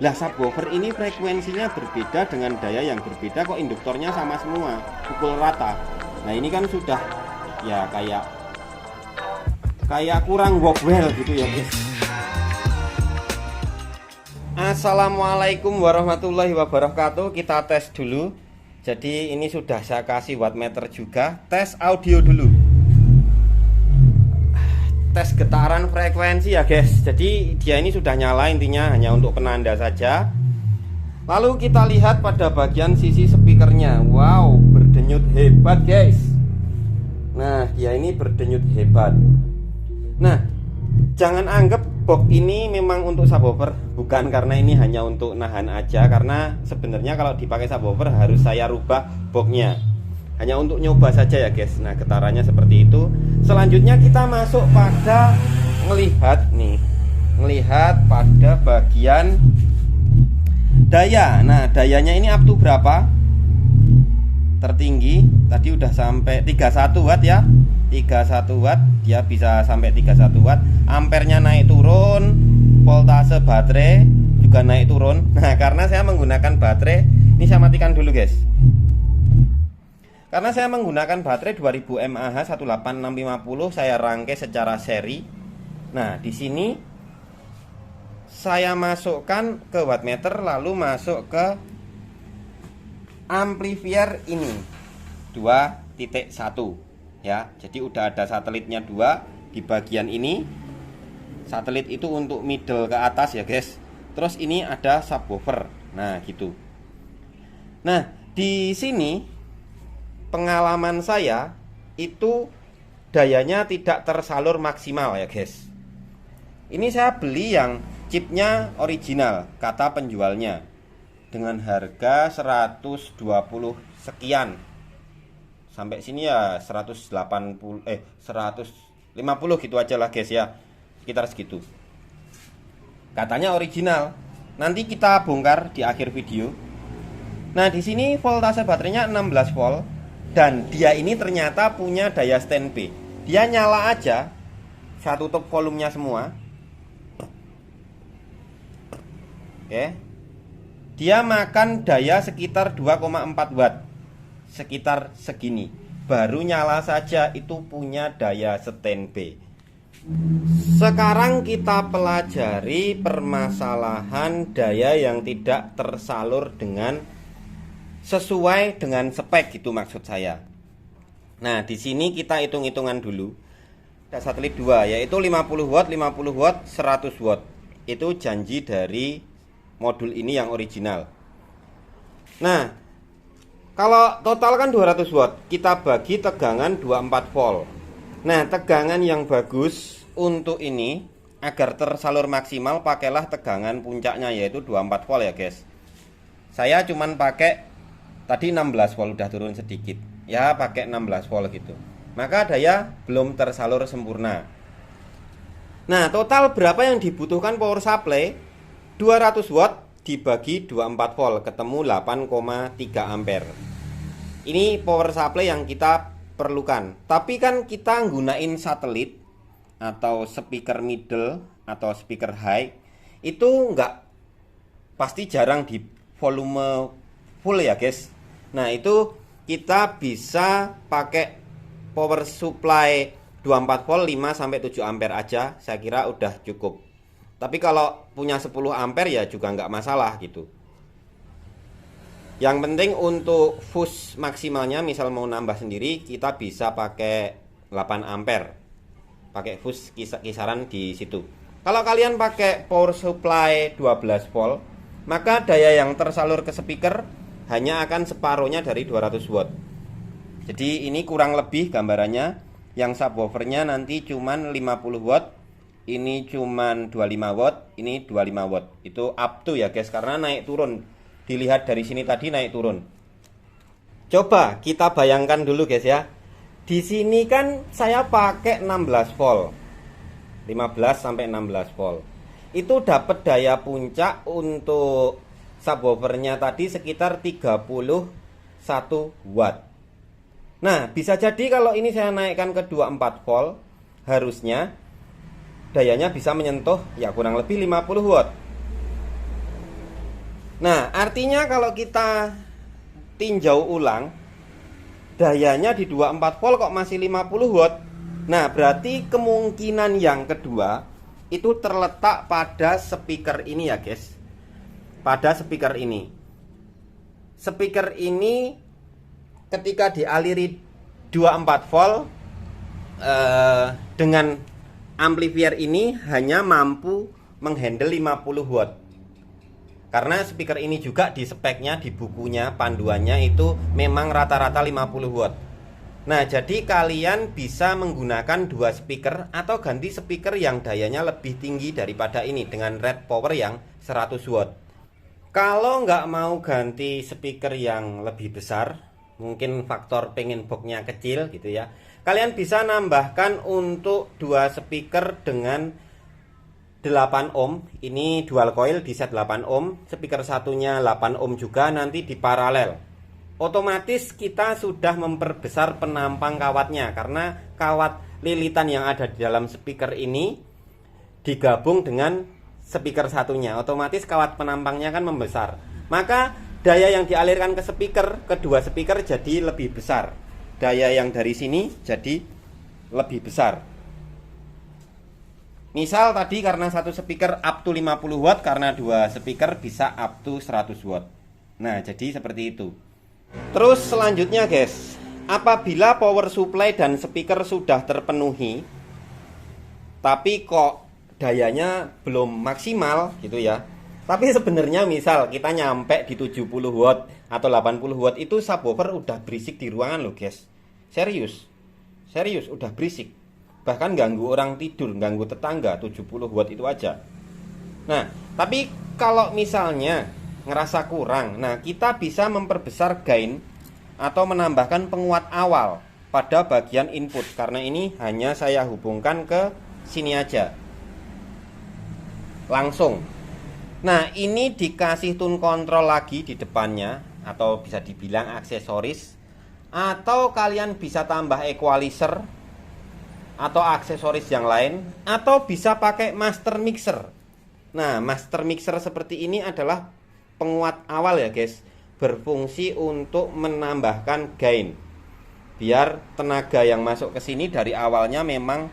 Lah subwoofer ini frekuensinya berbeda dengan daya yang berbeda, kok induktornya sama semua, pukul rata. Nah ini kan sudah ya kayak kurang work well gitu ya guys. Assalamualaikum warahmatullahi wabarakatuh. Kita tes dulu. Jadi ini sudah saya kasih wattmeter juga. Tes audio dulu. Tes getaran frekuensi ya guys. Jadi dia ini sudah nyala, intinya hanya untuk penanda saja. Lalu kita lihat pada bagian sisi speakernya. Wow, berdenyut hebat guys. Nah dia ini berdenyut hebat. Nah jangan anggap box ini memang untuk subwoofer. Bukan, karena ini hanya untuk nahan aja. Karena sebenarnya kalau dipakai subwoofer harus saya rubah boxnya. Hanya untuk nyoba saja ya guys. Nah getarannya seperti itu. Selanjutnya kita masuk pada melihat pada bagian daya. Nah dayanya ini up to berapa? Tertinggi tadi udah sampai 31 watt ya. 31 watt, dia bisa sampai 31 watt. Ampernya naik turun, voltase baterai juga naik turun. Nah karena saya menggunakan baterai, ini saya matikan dulu guys. Karena saya menggunakan baterai 2000 mAh 18650, saya rangkai secara seri. Nah di sini saya masukkan ke wattmeter, lalu masuk ke amplifier ini 2.1 ya. Jadi udah ada satelitnya 2 di bagian ini. Satelit itu untuk middle ke atas ya guys. Terus ini ada subwoofer. Nah gitu. Nah di sini pengalaman saya itu dayanya tidak tersalur maksimal ya guys. Ini saya beli yang chipnya original, kata penjualnya, dengan harga 120 sekian. Sampai sini ya 150 gitu aja lah guys ya. Sekitar segitu. Katanya original. Nanti kita bongkar di akhir video. Nah, di sini voltase baterainya 16 volt dan dia ini ternyata punya daya standby. Dia nyala aja. Saya tutup volumenya semua. Oke. Dia makan daya sekitar 2,4 watt. Sekitar segini. Baru nyala saja itu punya daya standby. Sekarang kita pelajari permasalahan daya yang tidak tersalur dengan sesuai dengan spek gitu maksud saya. Nah, di sini kita hitung-hitungan dulu. Ada satelit 2 yaitu 50 watt, 50 watt, 100 watt. Itu janji dari modul ini yang original. Nah, kalau total kan 200 watt, kita bagi tegangan 24 volt. Nah, tegangan yang bagus untuk ini agar tersalur maksimal, pakailah tegangan puncaknya yaitu 24 volt ya guys. Saya cuman pakai tadi 16 volt, udah turun sedikit. Ya, pakai 16 volt gitu. Maka daya belum tersalur sempurna. Nah, total berapa yang dibutuhkan power supply? 200 watt dibagi 24 volt ketemu 8,3 ampere. Ini power supply yang kita perlukan. Tapi kan kita gunain satelit atau speaker middle atau speaker high, itu enggak pasti jarang di volume full ya guys. Nah itu kita bisa pakai power supply 24 volt 5-7 ampere aja, saya kira udah cukup. Tapi kalau punya 10 ampere ya juga enggak masalah gitu. Yang penting untuk fuse maksimalnya, misal mau nambah sendiri, kita bisa pakai 8 ampere. Pakai fuse kisaran di situ. Kalau kalian pakai power supply 12 volt, maka daya yang tersalur ke speaker hanya akan separuhnya dari 200 watt. Jadi ini kurang lebih gambarannya. Yang subwoofernya nanti cuman 50 watt, ini cuman 25 watt, ini 25 watt. Itu up to ya guys, karena naik turun. Dilihat dari sini tadi naik turun. Coba kita bayangkan dulu guys ya. Di sini kan saya pakai 16 volt. 15 sampai 16 volt. Itu dapat daya puncak untuk subwoofernya tadi sekitar 31 watt. Nah, bisa jadi kalau ini saya naikkan ke 24 volt, harusnya dayanya bisa menyentuh ya kurang lebih 50 watt. Nah, artinya kalau kita tinjau ulang, dayanya di 24 volt kok masih 50 watt. Nah, berarti kemungkinan yang kedua itu terletak pada speaker ini ya guys. Pada speaker ini. Speaker ini ketika dialiri 24 volt dengan amplifier ini hanya mampu menghandle 50 watt. Karena speaker ini juga di speknya, di bukunya, panduannya itu memang rata-rata 50 watt. Nah, jadi kalian bisa menggunakan dua speaker atau ganti speaker yang dayanya lebih tinggi daripada ini dengan rate power yang 100 watt. Kalau nggak mau ganti speaker yang lebih besar, mungkin faktor pengen boxnya kecil gitu ya, kalian bisa nambahkan untuk dua speaker dengan 8 ohm. Ini dual coil di set 8 ohm, speaker satunya 8 ohm juga, nanti di paralel. Otomatis kita sudah memperbesar penampang kawatnya karena kawat lilitan yang ada di dalam speaker ini digabung dengan speaker satunya, otomatis kawat penampangnya kan membesar. Maka daya yang dialirkan ke speaker, kedua speaker jadi lebih besar. Daya yang dari sini jadi lebih besar. Misal tadi karena satu speaker up to 50 watt, karena dua speaker bisa up to 100 watt. Nah, jadi seperti itu. Terus selanjutnya guys, apabila power supply dan speaker sudah terpenuhi tapi kok dayanya belum maksimal gitu ya. Tapi sebenarnya misal kita nyampe di 70 watt atau 80 watt, itu subwoofer udah berisik di ruangan loh guys. Serius. Serius udah berisik. Bahkan ganggu orang tidur, ganggu tetangga. 70 watt itu aja. Nah, tapi kalau misalnya ngerasa kurang, nah kita bisa memperbesar gain atau menambahkan penguat awal pada bagian input. Karena ini hanya saya hubungkan ke sini aja, langsung. Nah, ini dikasih tune control lagi di depannya, atau bisa dibilang aksesoris. Atau kalian bisa tambah equalizer atau aksesoris yang lain, atau bisa pakai master mixer. Nah, master mixer seperti ini adalah penguat awal ya guys, berfungsi untuk menambahkan gain biar tenaga yang masuk ke sini dari awalnya memang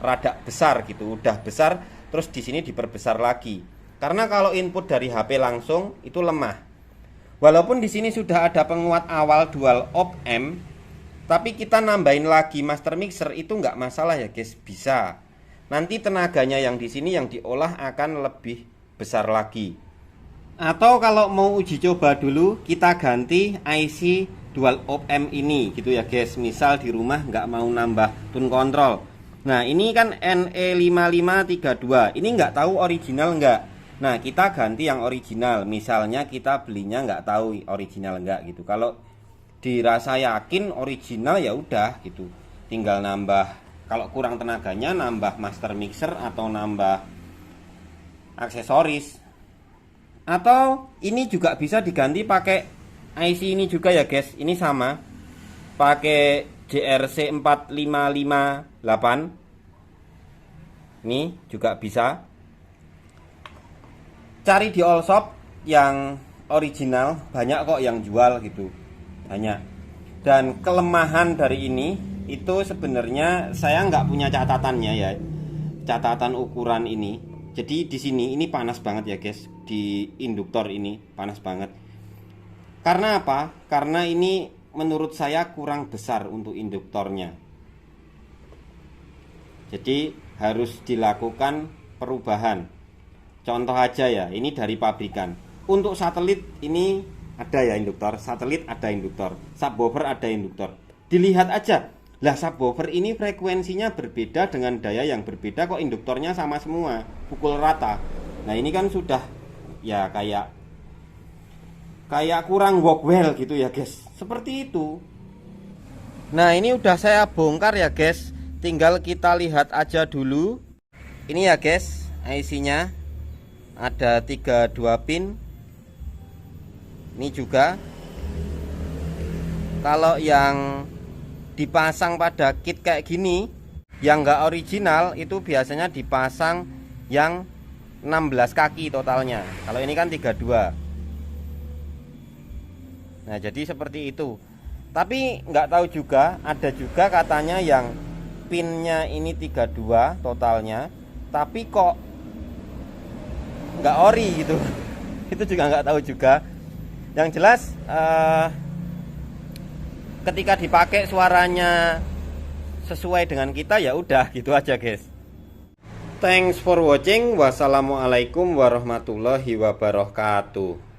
rada besar gitu, udah besar, terus di sini diperbesar lagi. Karena kalau input dari HP langsung itu lemah. Walaupun di sini sudah ada penguat awal dual op amp, tapi kita nambahin lagi master mixer itu nggak masalah ya guys, bisa. Nanti tenaganya yang di sini yang diolah akan lebih besar lagi. Atau kalau mau uji coba dulu, kita ganti IC dual op amp ini gitu ya guys. Misal di rumah nggak mau nambah tune control. Nah, ini kan NE5532. Ini nggak tahu original nggak. Nah, kita ganti yang original. Misalnya kita belinya nggak tahu original nggak gitu. Kalau dirasa yakin original ya udah gitu, tinggal nambah, kalau kurang tenaganya nambah master mixer atau nambah aksesoris. Atau ini juga bisa diganti pakai IC ini juga ya guys. Ini sama, pakai JRC 4558. Ini juga bisa. Cari di all shop yang original, banyak kok yang jual gitu, banyak. Dan kelemahan dari ini itu sebenarnya saya nggak punya catatannya ya, catatan ukuran ini. Jadi di sini ini panas banget ya guys, di induktor ini panas banget. Karena apa? Karena ini menurut saya kurang besar untuk induktornya. Jadi harus dilakukan perubahan. Contoh aja ya, ini dari pabrikan. Untuk satelit ini ada ya induktor, satelit ada induktor, subwoofer ada induktor. Dilihat aja, lah subwoofer ini frekuensinya berbeda dengan daya yang berbeda, kok induktornya sama semua, pukul rata. Nah ini kan sudah ya kayak kurang work well gitu ya guys, seperti itu. Nah ini udah saya bongkar ya guys, tinggal kita lihat aja dulu. Ini ya guys, IC-nya ada 32 pin. Ini juga kalau yang dipasang pada kit kayak gini, yang enggak original itu biasanya dipasang yang 16 kaki totalnya. Kalau ini kan 32. Nah jadi seperti itu. Tapi nggak tahu juga, ada juga katanya yang pinnya ini 32 totalnya, tapi kok nggak ori gitu. Itu juga nggak tahu juga. Yang jelas ketika dipakai suaranya sesuai dengan kita, ya udah gitu aja guys. Thanks for watching. Wassalamualaikum warahmatullahi wabarakatuh.